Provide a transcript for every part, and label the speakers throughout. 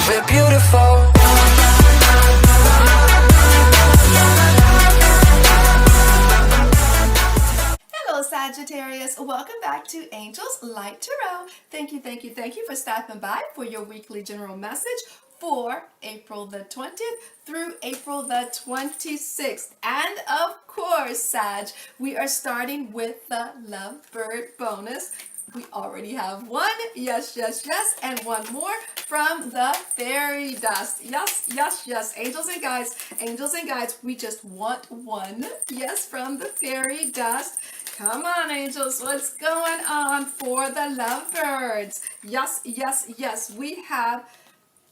Speaker 1: We're beautiful.
Speaker 2: Hello Sagittarius, welcome back to Angels Light Tarot. Thank you for stopping by for your weekly general message for April the 20th through April the 26th. And of course, Sag, we are starting with the Lovebird bonus. We already have one, yes, and one more from the fairy dust. Yes, angels and guides, we just want one, yes, from the fairy dust. Come on, angels, what's going on for the lovebirds? Yes, we have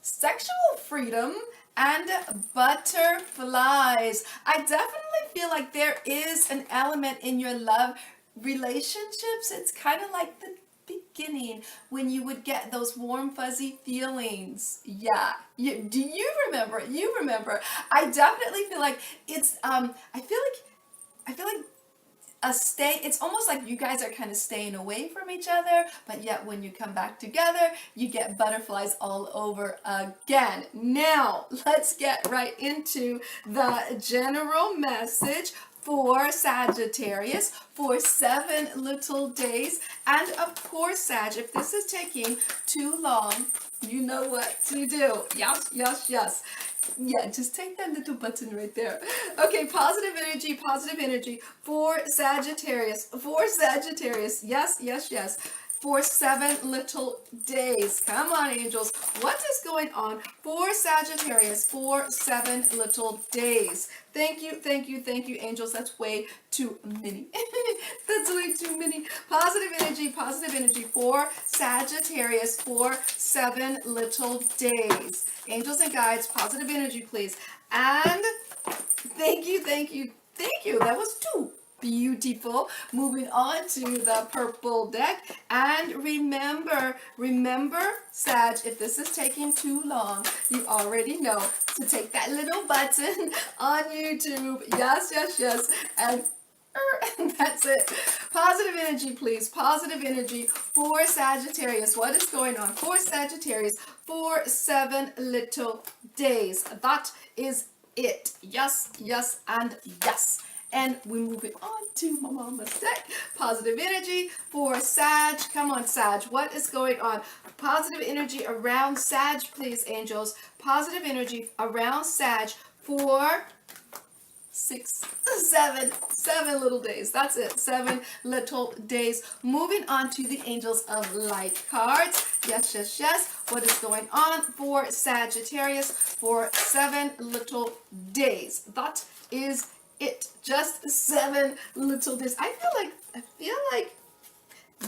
Speaker 2: sexual freedom and butterflies. I definitely feel like there is an element in your love relationships. It's kind of like the beginning when you would get those warm fuzzy feelings. Yeah, do you remember? I definitely feel like it's I feel like it's almost like you guys are kind of staying away from each other, but yet when you come back together, you get butterflies all over again. Now, let's get right into the general message for Sagittarius for 7 little days. And of course, Sag, if this is taking too long, you know what to do. Yes. Yeah, just take that little button right there. Okay, positive energy for Sagittarius. Yes. For 7 little days. Come on, angels. What is going on for Sagittarius for 7 little days? Thank you, angels. That's way too many. That's way too many. Positive energy for Sagittarius for 7 little days. Angels and guides, positive energy, please. And thank you. That was 2. Beautiful. Moving on to the purple deck. And remember, Sag, if this is taking too long, you already know to take that little button on YouTube. Yes. And that's it. Positive energy, please. Positive energy for Sagittarius. What is going on for Sagittarius for 7 little days? That is it. Yes, and yes. And we move it on to my mama's deck. Positive energy for Sag. Come on, Sag. What is going on? Positive energy around Sag, please, angels. Positive energy around Sag for 7 little days. That's it. 7 little days. Moving on to the Angels of Light cards. Yes. What is going on for Sagittarius for 7 little days? That is it. Just 7 little days. I feel like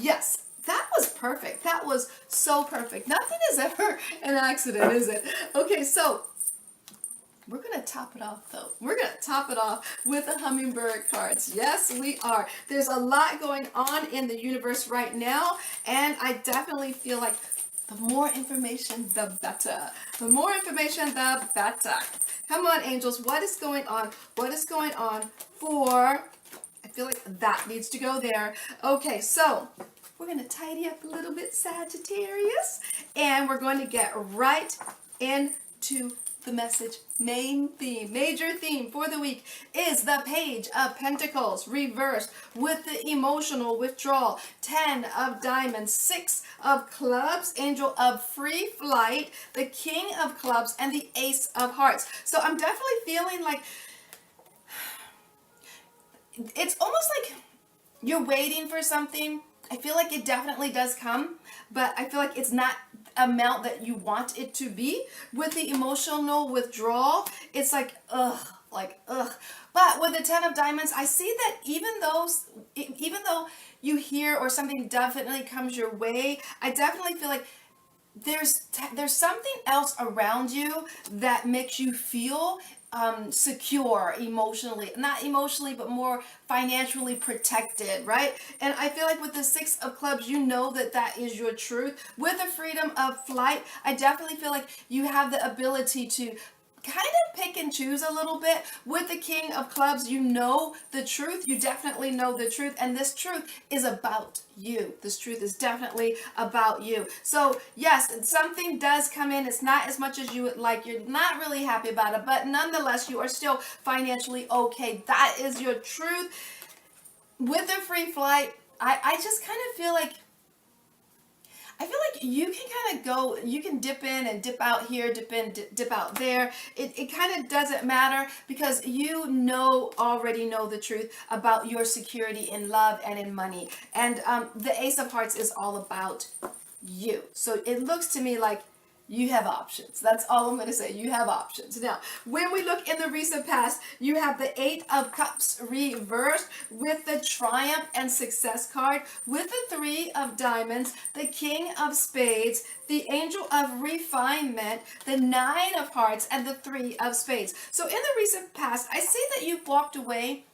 Speaker 2: yes, that was perfect. That was so perfect. Nothing is ever an accident, is it? Okay, so we're going to top it off, though. We're going to top it off with the hummingbird cards. Yes, we are. There's a lot going on in the universe right now, and I definitely feel like the more information, the better. The more information, the better. Come on, angels. What is going on? What is going on for... I feel like that needs to go there. Okay, so we're going to tidy up a little bit, Sagittarius, and we're going to get right into the message. Main theme, major theme for the week is the Page of Pentacles reversed with the emotional withdrawal, 10 of Diamonds, 6 of Clubs, Angel of Free Flight, the King of Clubs, and the Ace of Hearts. So I'm definitely feeling like it's almost like you're waiting for something. I feel like it definitely does come, but I feel like it's not amount that you want it to be. With the emotional withdrawal, it's like ugh. But with the 10 of Diamonds, I see that even though you hear or something definitely comes your way, I definitely feel like there's something else around you that makes you feel secure emotionally, not emotionally, but more financially protected, right? And I feel like with the 6 of Clubs, you know that is your truth. With the freedom of flight, I definitely feel like you have the ability to kind of pick and choose a little bit. With the King of Clubs, you know the truth. You definitely know the truth. And this truth is about you. This truth is definitely about you. So yes, something does come in. It's not as much as you would like. You're not really happy about it, but nonetheless, you are still financially okay. That is your truth. With the free flight, I just kind of feel like you can kind of go, you can dip in and dip out here, dip in, dip out there. It kind of doesn't matter because you already know the truth about your security in love and in money. And the Ace of Hearts is all about you. So it looks to me like you have options. That's all I'm going to say. You have options. Now, when we look in the recent past, you have the Eight of Cups reversed with the Triumph and Success card, with the Three of Diamonds, the King of Spades, the Angel of Refinement, the Nine of Hearts, and the Three of Spades. So in the recent past, I see that you've walked away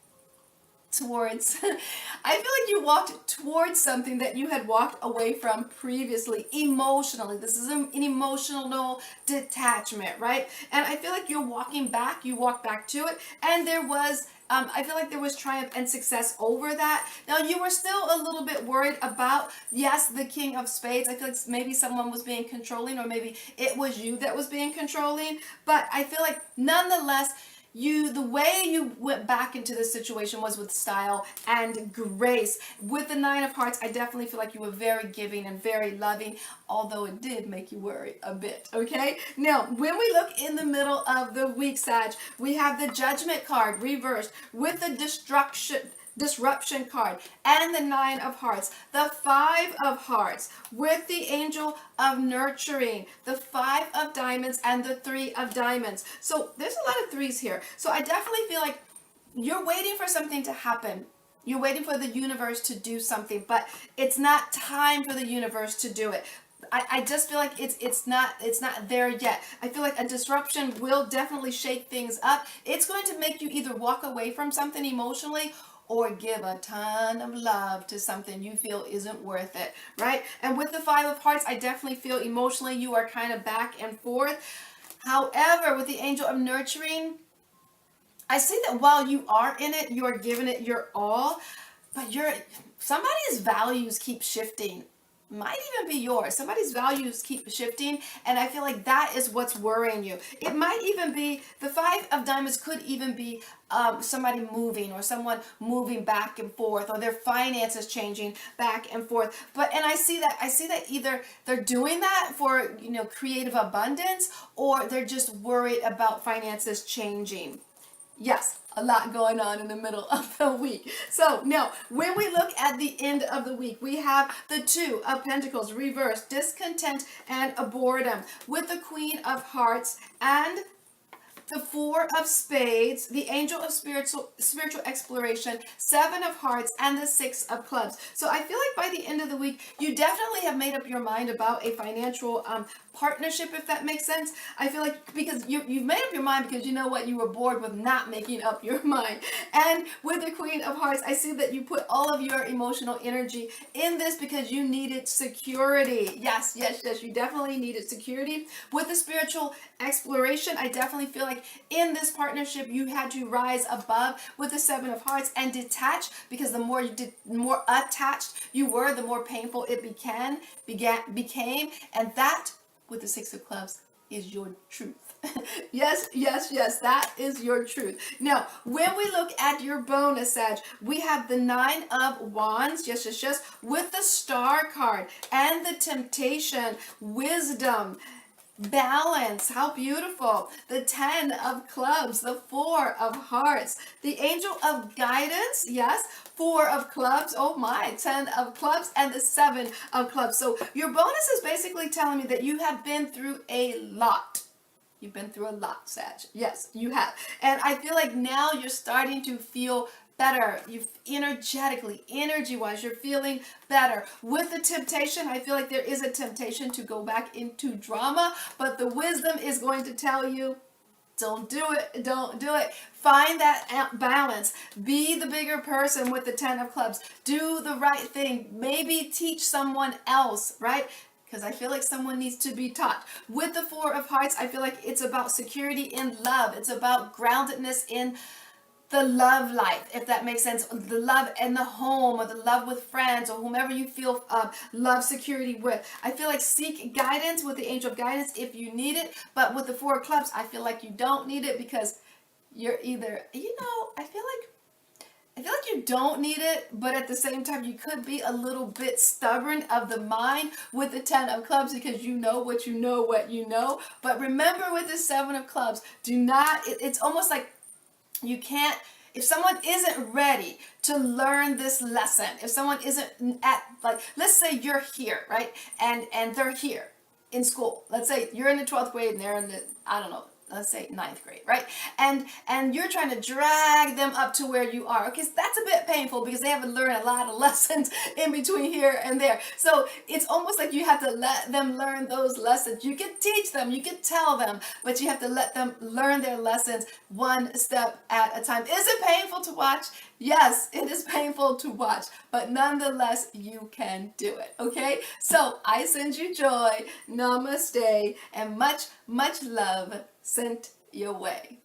Speaker 2: towards I feel like you walked towards something that you had walked away from previously emotionally. This is an emotional detachment, right? And I feel like you're walking back, you walk back to it, and there was I feel like there was triumph and success over that. Now, you were still a little bit worried about, yes, the King of Spades. I feel like maybe someone was being controlling, or maybe it was you that was being controlling. But I feel like nonetheless, the way you went back into this situation was with style and grace. With the Nine of Hearts, I definitely feel like you were very giving and very loving, although it did make you worry a bit, okay? Now, when we look in the middle of the week, Sag, we have the Judgment card reversed with the disruption card and the Nine of Hearts, the Five of Hearts with the Angel of Nurturing, the Five of Diamonds, and the Three of Diamonds. So there's a lot of threes here. So I definitely feel like you're waiting for something to happen. You're waiting for the universe to do something, but it's not time for the universe to do it. I just feel like it's not there yet. I feel like a disruption will definitely shake things up. It's going to make you either walk away from something emotionally or give a ton of love to something you feel isn't worth it, right? And with the Five of Hearts, I definitely feel emotionally you are kind of back and forth. However, with the Angel of Nurturing, I see that while you are in it, you are giving it your all, but somebody's values keep shifting. Might even be yours. Somebody's values keep shifting, and I feel like that is what's worrying you. It might even be the Five of Diamonds, could even be somebody moving, or someone moving back and forth, or their finances changing back and forth. And I see that either they're doing that for creative abundance, or they're just worried about finances changing. Yes, a lot going on in the middle of the week. So now, when we look at the end of the week, we have the Two of Pentacles reversed, discontent and boredom, with the Queen of Hearts and the Four of Spades, the Angel of Spiritual Exploration, Seven of Hearts, and the Six of Clubs. So I feel like by the end of the week, you definitely have made up your mind about a financial partnership, if that makes sense. I feel like because you've made up your mind because you know what, you were bored with not making up your mind. And with the Queen of Hearts, I see that you put all of your emotional energy in this because you needed security. Yes, you definitely needed security. With the Spiritual Exploration, I definitely feel like in this partnership you had to rise above with the Seven of Hearts and detach, because the more attached you were, the more painful it became, and that with the Six of Clubs is your truth. Yes, that is your truth. Now, when we look at your bonus, Sag, we have the Nine of Wands, yes, with the Star card and the Temptation, Wisdom, Balance, how beautiful. The Ten of Clubs, the Four of Hearts, the Angel of Guidance, yes, Four of Clubs, oh my, 10 of Clubs, and the Seven of Clubs. So your bonus is basically telling me that you have been through a lot. You've been through a lot, Sag. Yes, you have. And I feel like now you're starting to feel better. Energy-wise, you're feeling better. With the Temptation, I feel like there is a temptation to go back into drama, but the wisdom is going to tell you, don't do it. Find that balance. Be the bigger person with the Ten of Clubs. Do the right thing. Maybe teach someone else, right? because I feel like someone needs to be taught. With the Four of Hearts, I feel like it's about security in love. It's about groundedness in the love life, if that makes sense. The love in the home, or the love with friends, or whomever you feel love security with. I feel like seek guidance with the Angel of Guidance if you need it. But with the Four of Clubs, I feel like you don't need it, because you're either, I feel like you don't need it, but at the same time, you could be a little bit stubborn of the mind with the Ten of Clubs, because you know what you know, what you know. But remember, with the Seven of Clubs, do not, it's almost like you can't, if someone isn't ready to learn this lesson, if someone isn't at, like, let's say you're here, right? And they're here in school. Let's say you're in the 12th grade and they're in the, I don't know, let's say 9th grade, right? And you're trying to drag them up to where you are. Okay, so that's a bit painful, because they haven't learned a lot of lessons in between here and there. So it's almost like you have to let them learn those lessons. You can teach them, you can tell them, but you have to let them learn their lessons one step at a time. Is it painful to watch? Yes, it is painful to watch, but nonetheless, you can do it, okay? So I send you joy, namaste, and much, much love sent your way.